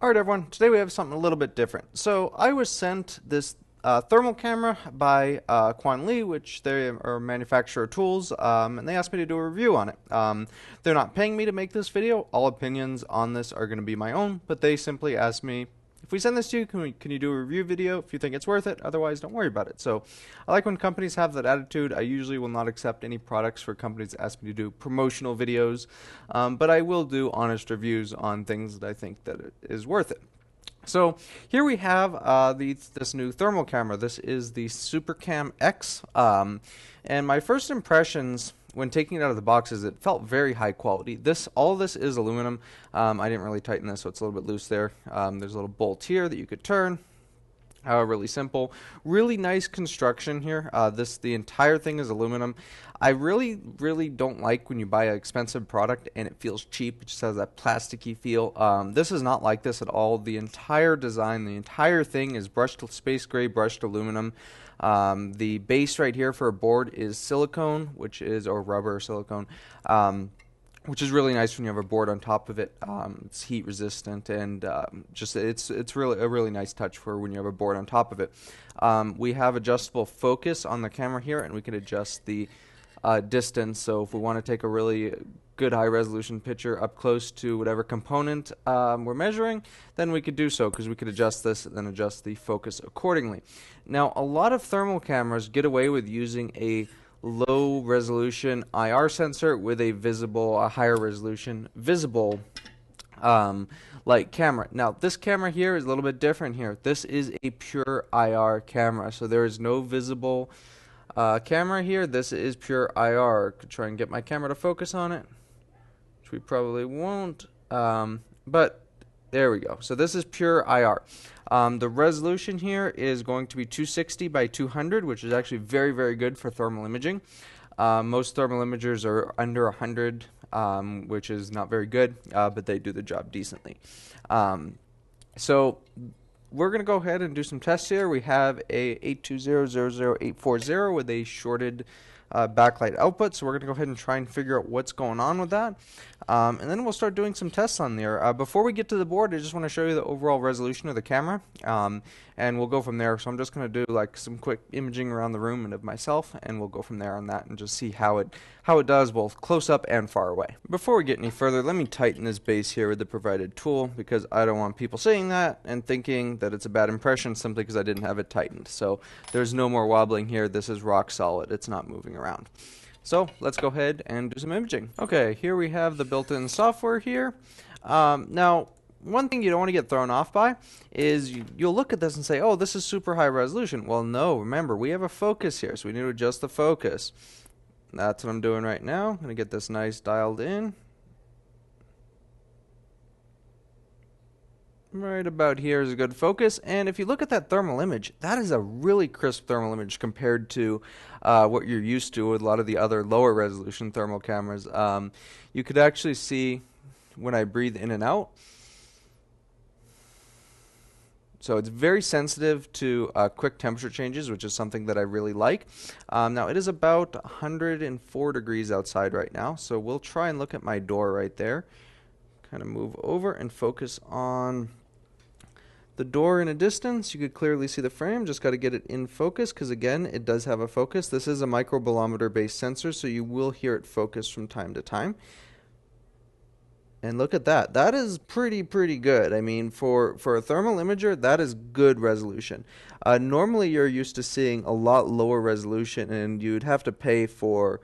Alright everyone, today we have something a little bit different. So I was sent this thermal camera by Qianli, which they are a manufacturer of tools, and they asked me to do a review on it. They're not paying me to make this video. All opinions on this are going to be my own, but they simply asked me, if we send this to you, can you do a review video if you think it's worth it? Otherwise, don't worry about it. So I like when companies have that attitude. I usually will not accept any products for companies that ask me to do promotional videos, but I will do honest reviews on things that I think that it is worth it. So here we have this new thermal camera. This is the SuperCamX, and my first impressions when taking it out of the box is it felt very high quality. All of this is aluminum. I didn't really tighten this, so it's a little bit loose there. There's a little bolt here that you could turn. Really simple, really nice construction here. The entire thing is aluminum. I really don't like when you buy an expensive product and it feels cheap. It just has that plasticky feel. This is not like this at all. The entire design, the entire thing is brushed space gray, brushed aluminum. The base right here for a board is silicone, or rubber silicone. Which is really nice when you have a board on top of it. It's heat resistant, and it's really a really nice touch for when you have a board on top of it. We have adjustable focus on the camera here, and we can adjust the distance. So if we want to take a really good high resolution picture up close to whatever component we're measuring, then we could do so, because we could adjust this and then adjust the focus accordingly. Now, a lot of thermal cameras get away with using a low resolution IR sensor with a higher resolution visible light camera. Now this camera here is a little bit different here. This is a pure IR camera, so there is no visible camera here. This is pure IR. Could try and get my camera to focus on it, which we probably won't, but there we go. So this is pure IR. The resolution here is going to be 260 by 200, which is actually very good for thermal imaging. Most thermal imagers are under 100, which is not very good, but they do the job decently. So we're going to go ahead and do some tests here. We have a 820-00840 with a shorted backlight output, so we're going to go ahead and try and figure out what's going on with that, and then we'll start doing some tests on there. Before we get to the board, I just want to show you the overall resolution of the camera, and we'll go from there. So I'm just going to do like some quick imaging around the room and of myself, and we'll go from there on that and just see how it does both close up and far away. Before we get any further, let me tighten this base here with the provided tool, because I don't want people seeing that and thinking that it's a bad impression simply because I didn't have it tightened. So there's no more wobbling here. This is rock solid. It's not moving around. So let's go ahead and do some imaging. Okay, here we have the built-in software here. Now, one thing you don't want to get thrown off by is you'll look at this and say, oh, this is super high resolution. Well, no, remember, we have a focus here, so we need to adjust the focus. That's what I'm doing right now. I'm going to get this nice dialed in. Right about here is a good focus, and if you look at that thermal image, that is a really crisp thermal image compared to what you're used to with a lot of the other lower resolution thermal cameras. You could actually see when I breathe in and out. So it's very sensitive to quick temperature changes, which is something that I really like. Now it is about 104 degrees outside right now, so we'll try and look at my door right there. Kind of move over and focus on the door in a distance. You could clearly see the frame. Just got to get it in focus, because again, it does have a focus. This is a microbolometer based sensor, so you will hear it focus from time to time. And look at that. That is pretty good. I mean, for a thermal imager, that is good resolution. Normally you're used to seeing a lot lower resolution, and you'd have to pay for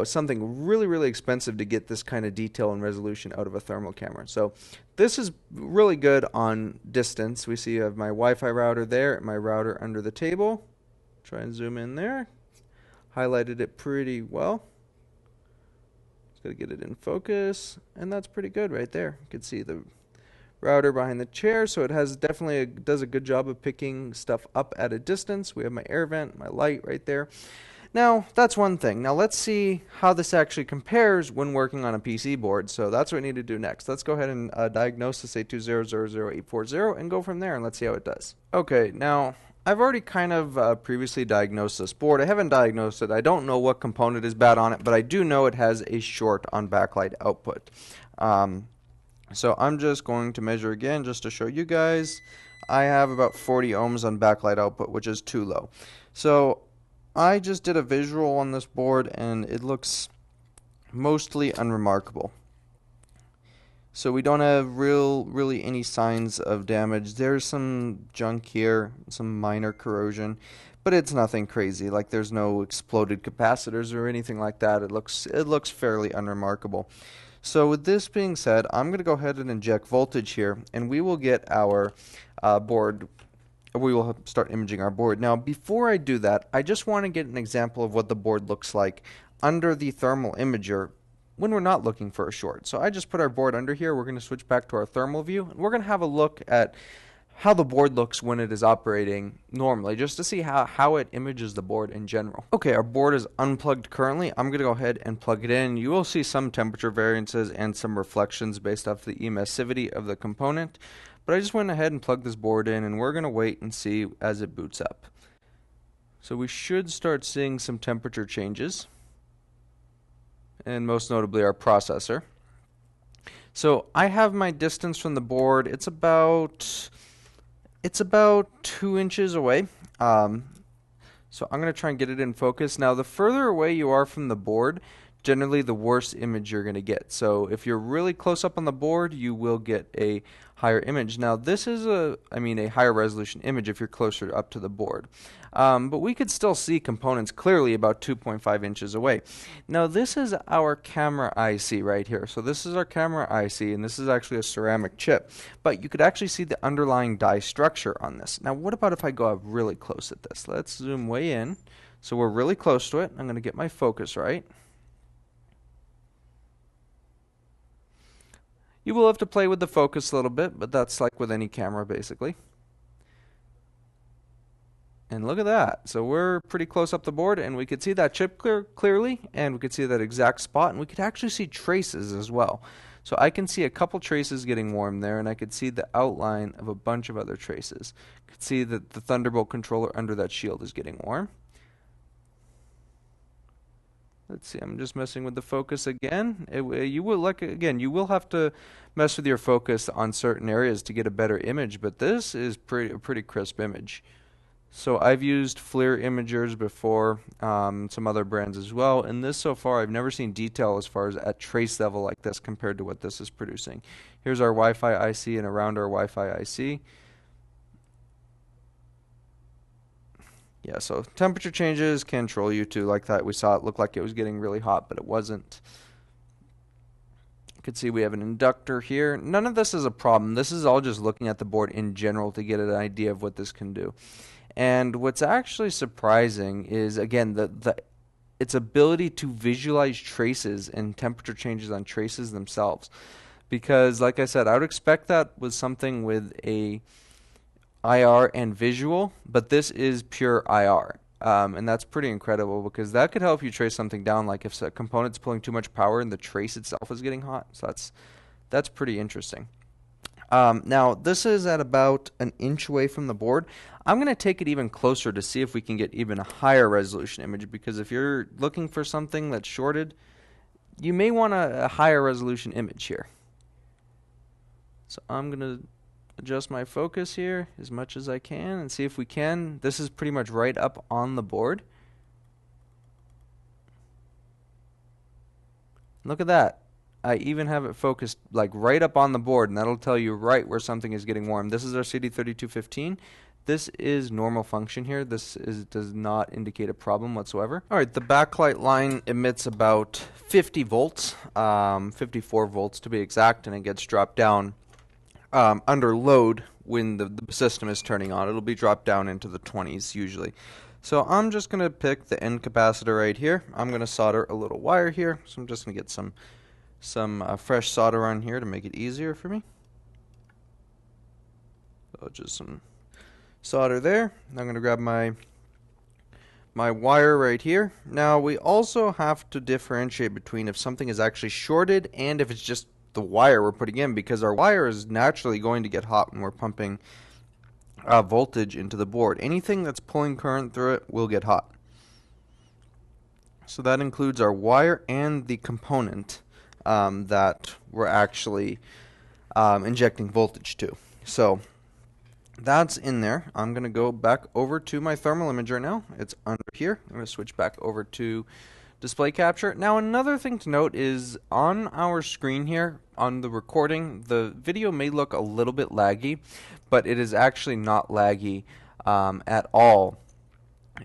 something really expensive to get this kind of detail and resolution out of a thermal camera. So this is really good on distance. We see I have my Wi-Fi router there, my router under the table. Try and zoom in there. Highlighted it pretty well. Just gotta get it in focus, and that's pretty good right there. You can see the router behind the chair, so it has does a good job of picking stuff up at a distance. We have my air vent, my light right there. Now, that's one thing. Now, let's see how this actually compares when working on a PC board. So that's what we need to do next. Let's go ahead and diagnose this 820-00840 and go from there, and let's see how it does. Okay, now, I've already kind of previously diagnosed this board. I haven't diagnosed it. I don't know what component is bad on it, but I do know it has a short on backlight output. So I'm just going to measure again just to show you guys. I have about 40 ohms on backlight output, which is too low. So I just did a visual on this board and it looks mostly unremarkable. So we don't have really any signs of damage. There's some junk here, some minor corrosion, but it's nothing crazy. Like there's no exploded capacitors or anything like that. It looks fairly unremarkable. So with this being said, I'm going to go ahead and inject voltage here, and we will get our board. We will start imaging our board. Now, before I do that, I just want to get an example of what the board looks like under the thermal imager when we're not looking for a short. So I just put our board under here. We're going to switch back to our thermal view, and we're going to have a look at how the board looks when it is operating normally, just to see how it images the board in general. Okay, our board is unplugged currently. I'm going to go ahead and plug it in. You will see some temperature variances and some reflections based off the emissivity of the component, but I just went ahead and plugged this board in, and we're going to wait and see as it boots up. So we should start seeing some temperature changes, and most notably our processor. So I have my distance from the board. It's about 2 inches away. So I'm going to try and get it in focus. Now, the further away you are from the board, generally the worse image you're going to get. So if you're really close up on the board, you will get a higher image. Now, this is a higher resolution image if you're closer up to the board. But we could still see components clearly about 2.5 inches away. Now, this is our camera IC right here. So this is our camera IC, and this is actually a ceramic chip. But you could actually see the underlying die structure on this. Now, what about if I go up really close at this? Let's zoom way in. So we're really close to it. I'm going to get my focus right. You will have to play with the focus a little bit, but that's like with any camera basically. And look at that. So we're pretty close up the board, and we could see that chip clearly, and we could see that exact spot, and we could actually see traces as well. So I can see a couple traces getting warm there, and I could see the outline of a bunch of other traces. I could see that the Thunderbolt controller under that shield is getting warm. Let's see, I'm just messing with the focus again. You will have to mess with your focus on certain areas to get a better image, but this is a pretty crisp image. So I've used FLIR imagers before, some other brands as well, and this so far I've never seen detail as far as at trace level like this compared to what this is producing. Here's our Wi-Fi IC and around our Wi-Fi IC. Yeah, so temperature changes can troll you too, like that. We saw it look like it was getting really hot, but it wasn't. You can see we have an inductor here. None of this is a problem. This is all just looking at the board in general to get an idea of what this can do. And what's actually surprising is, again, its ability to visualize traces and temperature changes on traces themselves. Because, like I said, I would expect that with something with a IR and visual, but this is pure IR. And that's pretty incredible because that could help you trace something down, like if a component's pulling too much power and the trace itself is getting hot. So that's pretty interesting. Now, this is at about an inch away from the board. I'm going to take it even closer to see if we can get even a higher resolution image, because if you're looking for something that's shorted, you may want a higher resolution image here. So I'm going to adjust my focus here as much as I can and see if we can. This is pretty much right up on the board. Look at that. I even have it focused like right up on the board, and that'll tell you right where something is getting warm. This is our CD3215. This is normal function here. This does not indicate a problem whatsoever. Alright, the backlight line emits about 50 volts, 54 volts to be exact, and it gets dropped down under load when the system is turning on. It'll be dropped down into the 20s usually. So I'm just going to pick the end capacitor right here. I'm going to solder a little wire here. So I'm just going to get some fresh solder on here to make it easier for me. So just some solder there. I'm going to grab my wire right here. Now we also have to differentiate between if something is actually shorted and if it's just the wire we're putting in, because our wire is naturally going to get hot when we're pumping voltage into the board. Anything that's pulling current through it will get hot. So that includes our wire and the component that we're actually injecting voltage to. So that's in there. I'm going to go back over to my thermal imager now. It's under here. I'm going to switch back over to display capture. Now another thing to note is on our screen here, on the recording, the video may look a little bit laggy, but it is actually not laggy at all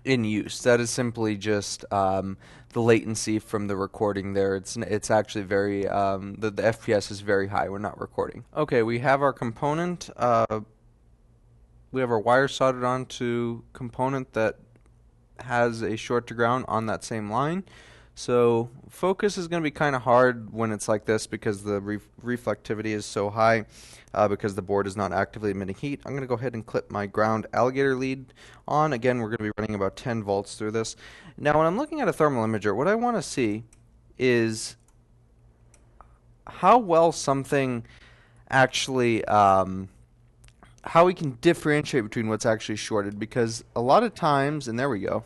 in use. That is simply just the latency from the recording there. It's actually very, the FPS is very high. We're not recording. Okay, we have our component. We have our wire soldered onto component that has a short to ground on that same line. So focus is going to be kind of hard when it's like this because the reflectivity is so high because the board is not actively emitting heat. I'm going to go ahead and clip my ground alligator lead on. Again, we're going to be running about 10 volts through this. Now when I'm looking at a thermal imager, what I want to see is how well something actually how we can differentiate between what's actually shorted, because a lot of times, and there we go,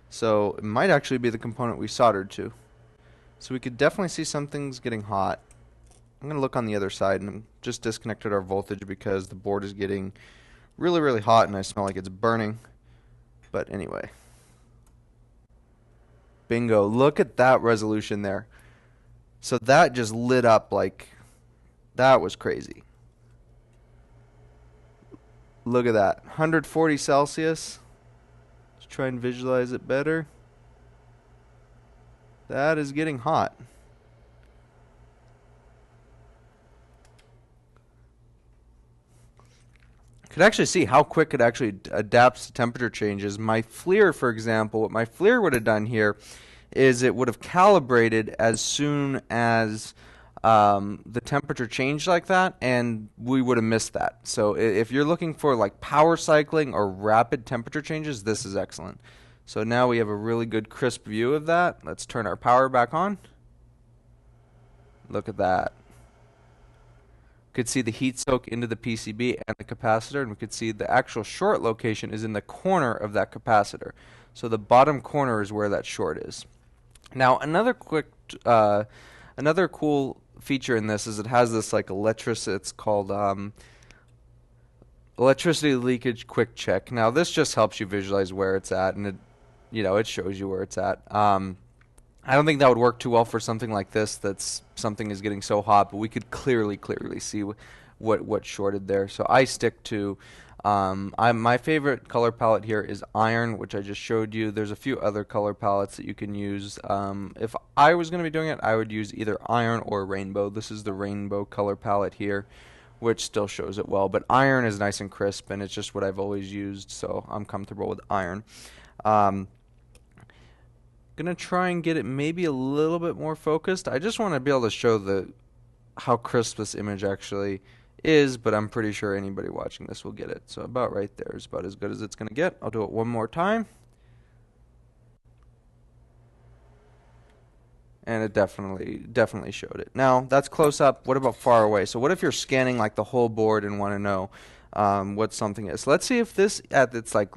so it might actually be the component we soldered to. So we could definitely see something's getting hot. I'm going to look on the other side, and I'm just disconnected our voltage because the board is getting really, really hot and I smell like it's burning. But anyway. Bingo. Look at that resolution there. So that just lit up like, that was crazy. Look at that, 140 Celsius. Let's try and visualize it better. That is getting hot. Could actually see how quick it actually adapts to temperature changes. My FLIR, for example, what my FLIR would have done here is it would have calibrated as soon as the temperature changed like that, and we would have missed that. So if you're looking for like power cycling or rapid temperature changes, this is excellent. So now we have a really good crisp view of that. Let's turn our power back on. Look at that. We could see the heat soak into the PCB and the capacitor, and we could see the actual short location is in the corner of that capacitor. So the bottom corner is where that short is. Now another cool feature in this is it has this like it's called electricity leakage quick check. Now this just helps you visualize where it's at, and it shows you where it's at. I don't think that would work too well for something like this that's something is getting so hot, but we could clearly see what shorted there. So I stick to my favorite color palette here is iron, which I just showed you. There's a few other color palettes that you can use. If I was going to be doing it, I would use either iron or rainbow. This is the rainbow color palette here, which still shows it well. But iron is nice and crisp, and it's just what I've always used, so I'm comfortable with iron. Gonna try and get it maybe a little bit more focused. I just want to be able to show how crisp this image actually is, but I'm pretty sure anybody watching this will get it. So about right there is about as good as it's going to get. I'll do it one more time. And it definitely showed it. Now, that's close up. What about far away? So what if you're scanning like the whole board and want to know what something is? Let's see if this, it's like,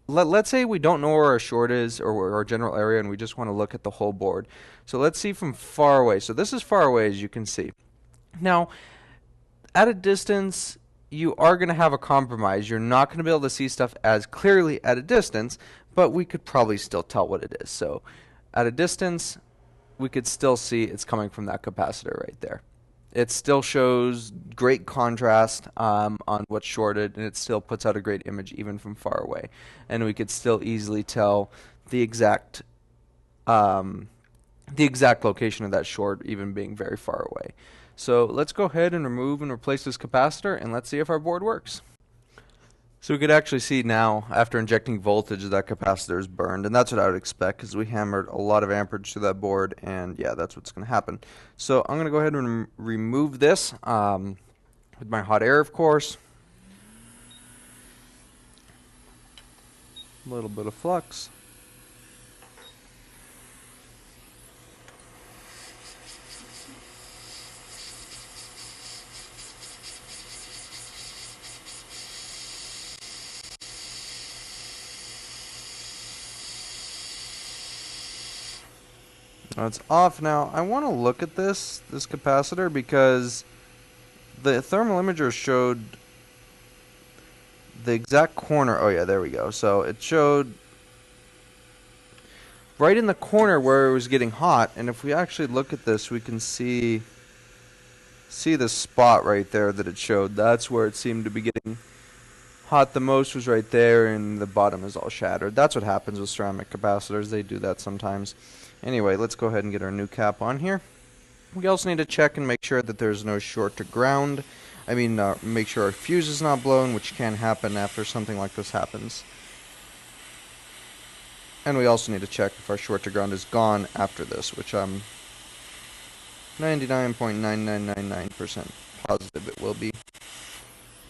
let's say we don't know where our short is or our general area, and we just want to look at the whole board. So let's see from far away. So this is far away, as you can see. Now, at a distance, you are going to have a compromise. You're not going to be able to see stuff as clearly at a distance, but we could probably still tell what it is. So at a distance, we could still see it's coming from that capacitor right there. It still shows great contrast on what's shorted, and it still puts out a great image even from far away. And we could still easily tell the exact location of that short, even being very far away. So let's go ahead and remove and replace this capacitor, and let's see if our board works. So we could actually see now, after injecting voltage, that capacitor is burned, and that's what I would expect because we hammered a lot of amperage to that board, and yeah, that's what's going to happen. So I'm going to go ahead and remove this with my hot air, of course. A little bit of flux. Now it's off. Now I want to look at this capacitor because the thermal imager showed the exact corner. Oh yeah, there we go. So it showed right in the corner where it was getting hot, and if we actually look at this, we can see the spot right there that it showed. That's where it seemed to be getting hot the most, was right there, and the bottom is all shattered. That's what happens with ceramic capacitors. They do that sometimes. Anyway, let's go ahead and get our new cap on here. We also need to check and make sure that there's no short to ground. I mean, make sure our fuse is not blown, which can happen after something like this happens. And we also need to check if our short to ground is gone after this, which I'm 99.9999% positive it will be.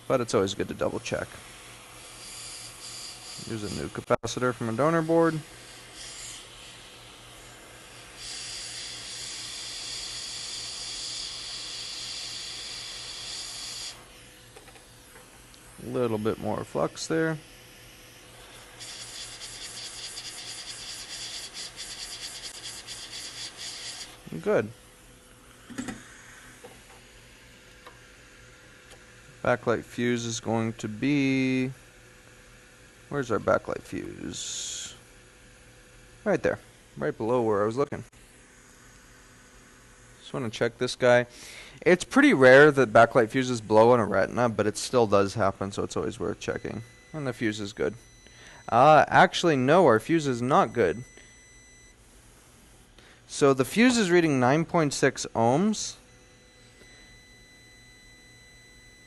But it's always good to double check. Here's a new capacitor from a donor board. A little bit more flux there. Good. Backlight fuse is going to be... Where's our backlight fuse? Right there. Right below where I was looking. Just want to check this guy. It's pretty rare that backlight fuses blow on a retina, but it still does happen, so it's always worth checking. And the fuse is good. Actually, no, our fuse is not good. So the fuse is reading 9.6 ohms.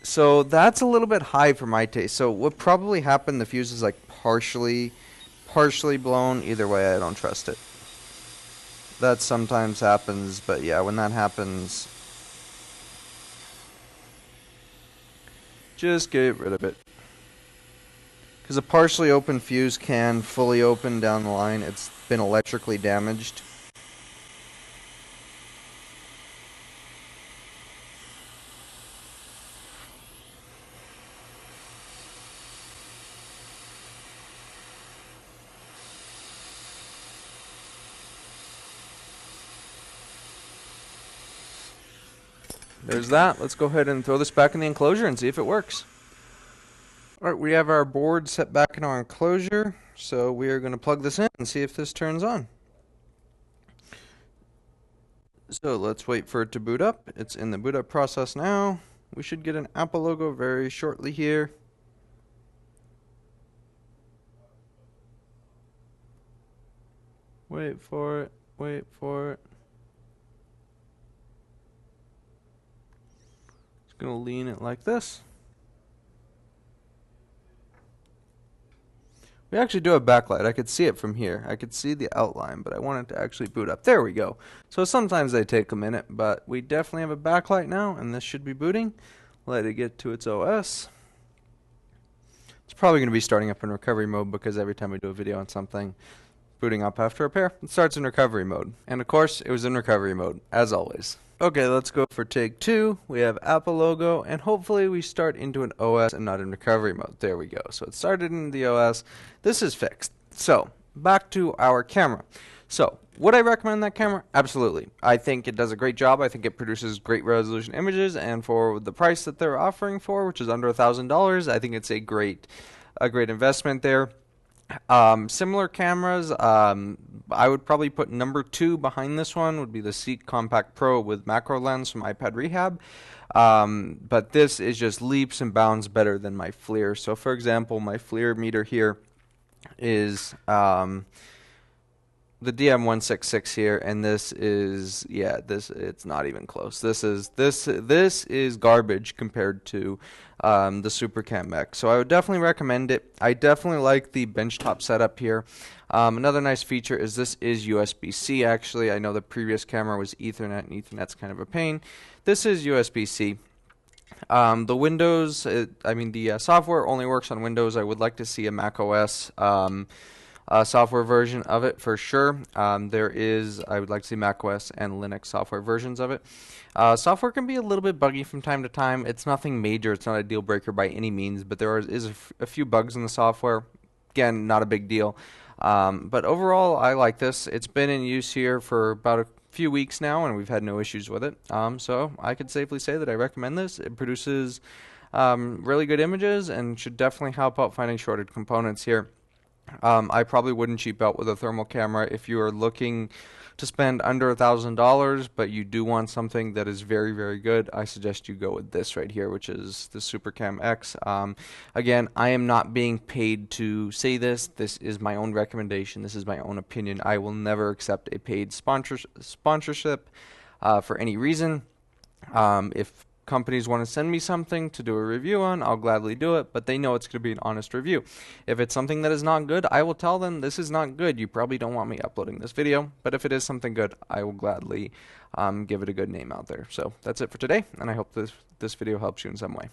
So that's a little bit high for my taste. So what probably happened, the fuse is like partially blown. Either way, I don't trust it. That sometimes happens, but yeah, when that happens, just get rid of it. Because a partially open fuse can fully open down the line. It's been electrically damaged. There's that. Let's go ahead and throw this back in the enclosure and see if it works. Alright, we have our board set back in our enclosure, so we are going to plug this in and see if this turns on. So let's wait for it to boot up. It's in the boot up process now. We should get an Apple logo very shortly here. Wait for it, wait for it. Gonna lean it like this. We actually do have backlight. I could see it from here. I could see the outline, but I want it to actually boot up. There we go. So sometimes they take a minute, but we definitely have a backlight now, and this should be booting. Let it get to its OS. It's probably going to be starting up in recovery mode because every time we do a video on something, booting up after repair, it starts in recovery mode. And of course, it was in recovery mode, as always. Okay, let's go for take 2. We have Apple logo, and hopefully we start into an OS and not in recovery mode. There we go. So it started in the OS. This is fixed. So, back to our camera. So, would I recommend that camera? Absolutely. I think it does a great job. I think it produces great resolution images, and for the price that they're offering for, which is under $1,000, I think it's a great investment there. Similar cameras, I would probably put number 2 behind this one, would be the Seek Compact Pro with macro lens from iPad Rehab. But this is just leaps and bounds better than my FLIR. So for example, my FLIR meter here is the DM166 here, and this is, yeah, it's not even close. This is garbage compared to the SuperCamX. So I would definitely recommend it. I definitely like the benchtop setup here. Another nice feature is this is USB-C actually. I know the previous camera was Ethernet, and Ethernet's kind of a pain. This is USB-C. The Windows, the software only works on Windows. I would like to see a Mac OS software version of it for sure. I would like to see Mac OS and Linux software versions of it. Software can be a little bit buggy from time to time. It's nothing major. It's not a deal breaker by any means, but there is a few bugs in the software. Again, not a big deal. But overall, I like this. It's been in use here for about few weeks now, and we've had no issues with it. So I could safely say that I recommend this. It produces really good images and should definitely help out finding shorted components here. I probably wouldn't cheap out with a thermal camera if you are looking to spend under $1,000, but you do want something that is very, very good. I suggest you go with this right here, which is the SuperCamX. Again, I am not being paid to say this. This is my own recommendation. This is my own opinion. I will never accept a paid sponsorship for any reason. If companies want to send me something to do a review on, I'll gladly do it, but they know it's going to be an honest review. If it's something that is not good, I will tell them this is not good. You probably don't want me uploading this video, but if it is something good, I will gladly give it a good name out there. So that's it for today, and I hope this video helps you in some way.